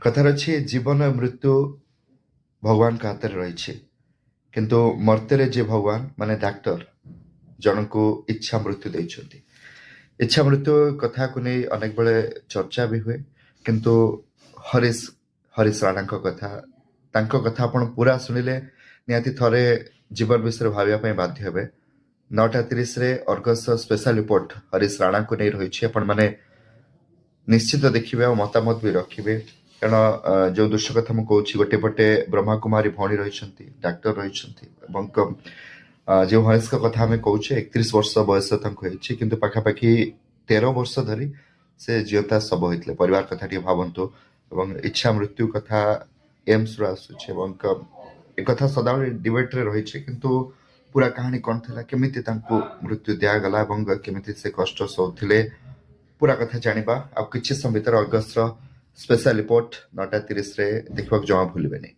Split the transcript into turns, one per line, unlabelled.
କଥାରେ ଅଛି ଜୀବନ ମୃତ୍ୟୁ ଭଗବାନଙ୍କ ହାତରେ ରହିଛି କିନ୍ତୁ ମର୍ତ୍ତ୍ୟରେ ଯେ ଭଗବାନ ମାନେ ଡାକ୍ତର ଜଣଙ୍କୁ ଇଚ୍ଛା ମୃତ୍ୟୁ ଦେଇଛନ୍ତି। ଇଚ୍ଛା ମୃତ୍ୟୁ କଥାକୁ ନେଇ ଅନେକ ବେଳେ ଚର୍ଚ୍ଚା ବି ହୁଏ କିନ୍ତୁ ହରିଶ ହରିଶ ରାଣାଙ୍କ କଥା ତାଙ୍କ କଥା ଆପଣ ପୁରା ଶୁଣିଲେ ନିହାତି ଥରେ ଜୀବନ ବିଷୟରେ ଭାବିବା ପାଇଁ ବାଧ୍ୟ ହେବେ। 9:30 ଅର୍ଗସ ସ୍ପେଶାଲ ରିପୋର୍ଟ ହରିଶ ରାଣାଙ୍କୁ ନେଇ ରହିଛି। ଆପଣମାନେ ନିଶ୍ଚିତ ଦେଖିବେ ଆଉ ମତାମତ ବି ରଖିବେ କାରଣ ଯୋଉ ଦୃଶ୍ୟ କଥା ମୁଁ କହୁଛି ଗୋଟେ ପଟେ ବ୍ରହ୍ମା କୁମାରୀ ଭଉଣୀ ରହିଛନ୍ତି ଡାକ୍ତର ରହିଛନ୍ତି ଏବଂ ଯେଉଁ ହରିଶଙ୍କ କଥା ଆମେ କହୁଛେ 31 ବର୍ଷ ବୟସ ତାଙ୍କୁ ହେଇଛି କିନ୍ତୁ ପାଖାପାଖି 13 ବର୍ଷ ଧରି ସେ ଜିଅନ୍ତା ଶବ ହୋଇଥିଲେ। ପରିବାର କଥା ଟିକେ ଭାବନ୍ତୁ ଏବଂ ଇଚ୍ଛା ମୃତ୍ୟୁ କଥା ଏମ୍ସରୁ ଆସୁଛି ଏବଂ ଏକଥା ସଦାବେଳେ ଡିବେଟରେ ରହିଛି କିନ୍ତୁ ପୁରା କାହାଣୀ କ'ଣ ଥିଲା କେମିତି ତାଙ୍କୁ ମୃତ୍ୟୁ ଦିଆଗଲା ଏବଂ କେମିତି ସେ କଷ୍ଟ ସହୁଥିଲେ ପୁରା କଥା ଜାଣିବା ଆଉ କିଛି ସମୟ ଭିତରେ ଅଗଷ୍ଟର ସ୍ପେଶାଲ ରିପୋର୍ଟ 9:30 ଦେଖିବାକୁ ଜମା ଭୁଲିବେନି।